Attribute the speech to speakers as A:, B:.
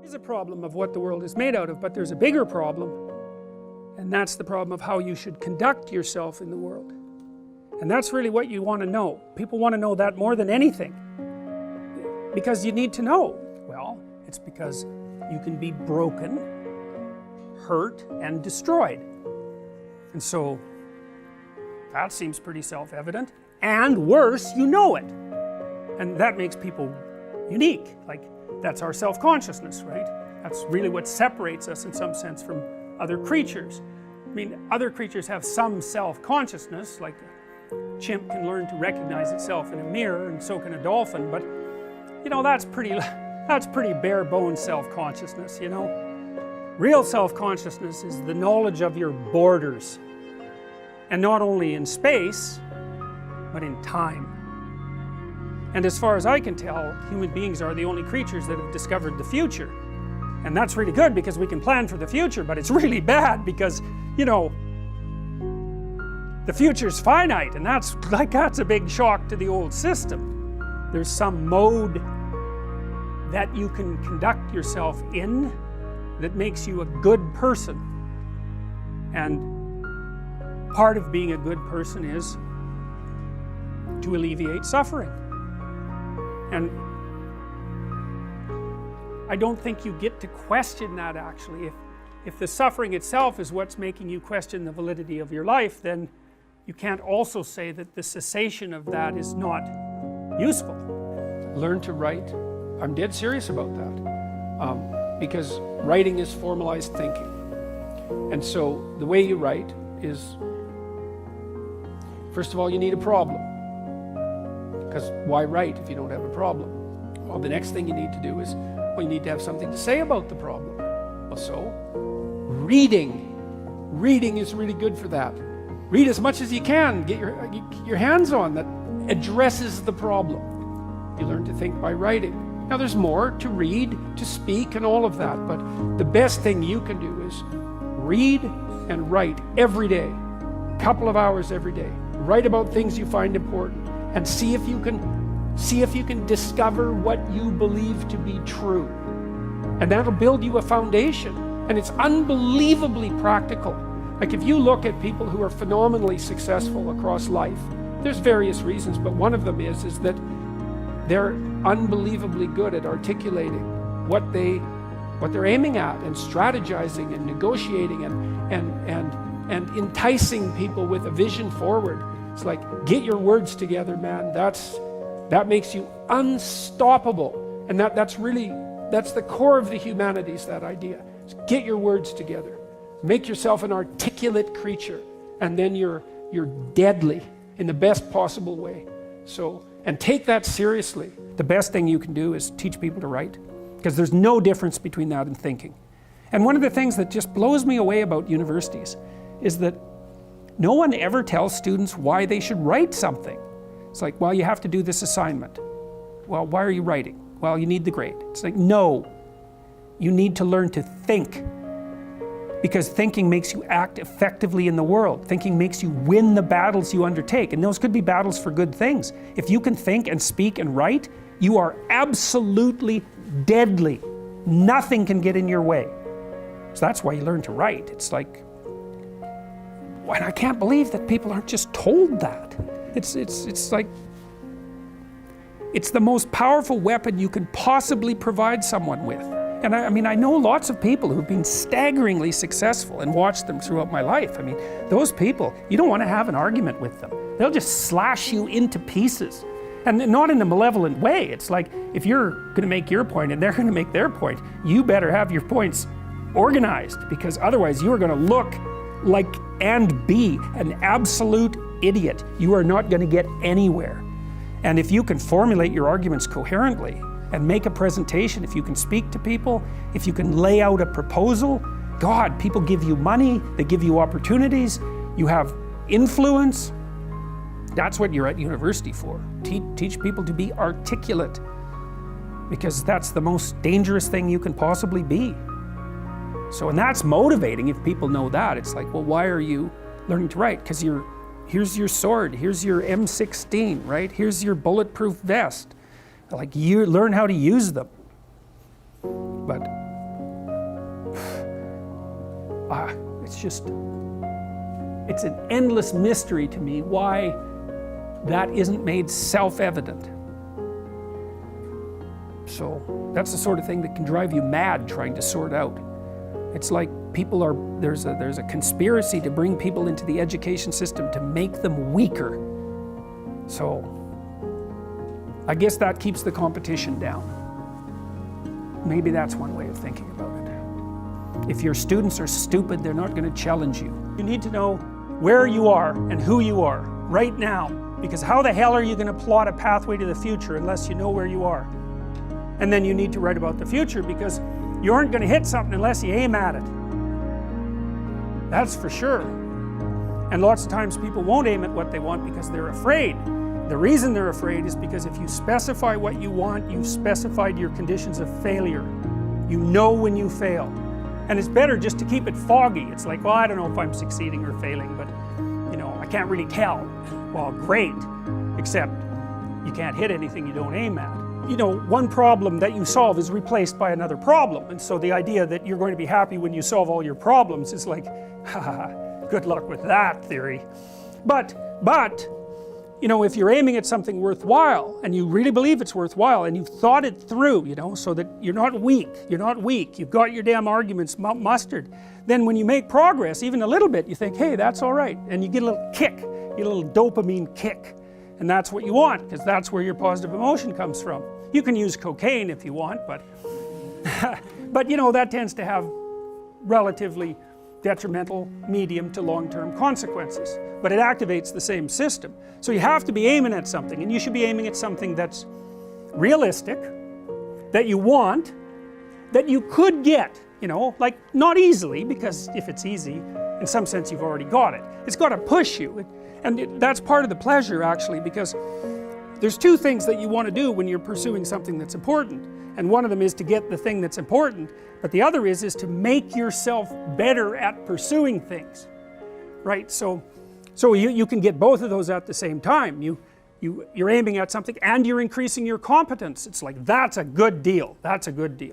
A: There's a problem of what the world is made out of, but there's a bigger problem, and that's the problem of how you should conduct yourself in the world. And that's really what you want to know. People want to know that more than anything, because you need to know. Well, it's because you can be broken, hurt, and destroyed. And so that seems pretty self-evident, and worse, you know it. And that makes people unique. Like, that's our self-consciousness, right? That's really what separates us in some sense from other creatures. I mean, other creatures have some self-consciousness, like a chimp can learn to recognize itself in a mirror, and so can a dolphin, but you know, that's pretty bare bones self-consciousness, you know. Real self-consciousness is the knowledge of your borders, and not only in space, but in time. And as far as I can tell, human beings are the only creatures that have discovered the future. And that's really good because we can plan for the future, but it's really bad because, you know, the future's finite, and that's a big shock to the old system. There's some mode that you can conduct yourself in that makes you a good person. And part of being a good person is to alleviate suffering. And I don't think you get to question that, actually. If the suffering itself is what's making you question the validity of your life, then you can't also say that the cessation of that is not useful.
B: Learn to write. I'm dead serious about that, because writing is formalized thinking. And so the way you write is, first of all, you need a problem. Because why write if you don't have a problem? Well, the next thing you need to do is, well, you need to have something to say about the problem. Well, so reading is really good for that. Read as much as you can, get your hands on that addresses the problem. You learn to think by writing. Now there's more to read, to speak, and all of that, but the best thing you can do is read and write every day, a couple of hours every day. Write about things you find important, and see if you can discover what you believe to be true. And that'll build you a foundation, and it's unbelievably practical. Like, if you look at people who are phenomenally successful across life, there's various reasons, but one of them is that they're unbelievably good at articulating what they're aiming at, and strategizing and negotiating and enticing people with a vision forward. It's like, get your words together, man. That makes you unstoppable. And that's the core of the humanities, that idea. Just get your words together. Make yourself an articulate creature, and then you're deadly in the best possible way. So, and take that seriously. The best thing you can do is teach people to write, because there's no difference between that and thinking. And one of the things that just blows me away about universities is that no one ever tells students why they should write something. It's like, well, you have to do this assignment. Well, why are you writing? Well, you need the grade. It's like, no, you need to learn to think, because thinking makes you act effectively in the world. Thinking makes you win the battles you undertake, and those could be battles for good things. If you can think and speak and write, you are absolutely deadly. Nothing can get in your way. So that's why you learn to write. It's like, and I can't believe that people aren't just told that. It's like, it's the most powerful weapon you can possibly provide someone with. And I mean, I know lots of people who've been staggeringly successful, and watched them throughout my life. I mean, those people, you don't want to have an argument with them. They'll just slash you into pieces. And not in a malevolent way. It's like, if you're going to make your point and they're going to make their point, you better have your points organized, because otherwise you are going to look like and be an absolute idiot. You are not going to get anywhere. And if you can formulate your arguments coherently and make a presentation, if you can speak to people, if you can lay out a proposal, God, people give you money, they give you opportunities, you have influence. That's what you're at university for. Teach people to be articulate, because that's the most dangerous thing you can possibly be. So, and that's motivating if people know that. It's like, well, why are you learning to write? Because here's your sword, here's your M16, right? Here's your bulletproof vest. Like, you learn how to use them. But
A: it's just, it's an endless mystery to me why that isn't made self-evident. So that's the sort of thing that can drive you mad trying to sort out. It's like there's a conspiracy to bring people into the education system to make them weaker. So I guess that keeps the competition down. Maybe that's one way of thinking about it. If your students are stupid, they're not going to challenge you. You need to know where you are and who you are right now, because how the hell are you going to plot a pathway to the future unless you know where you are? And then you need to write about the future, because you aren't going to hit something unless you aim at it. That's for sure. And lots of times people won't aim at what they want because they're afraid. The reason they're afraid is because if you specify what you want, you've specified your conditions of failure. You know when you fail. And it's better just to keep it foggy. It's like, well, I don't know if I'm succeeding or failing, but you know, I can't really tell. Well, great, except you can't hit anything you don't aim at. You know, one problem that you solve is replaced by another problem, and so the idea that you're going to be happy when you solve all your problems is like, good luck with that theory. But you know, if you're aiming at something worthwhile, and you really believe it's worthwhile, and you've thought it through, you know, so that you're not weak, you've got your damn arguments mustered, then when you make progress, even a little bit, you think, hey, that's all right, and you get a little kick, you get a little dopamine kick, and that's what you want, because that's where your positive emotion comes from. You can use cocaine if you want, but but you know, that tends to have relatively detrimental medium to long-term consequences, but it activates the same system. So you have to be aiming at something, and you should be aiming at something that's realistic, that you want, that you could get, you know, like not easily, because if it's easy, in some sense you've already got it. It's got to push you, and that's part of the pleasure actually, because there's two things that you want to do when you're pursuing something that's important, and one of them is to get the thing that's important, but the other is to make yourself better at pursuing things, right? So you can get both of those at the same time. You're aiming at something and you're increasing your competence. It's like, that's a good deal, that's a good deal.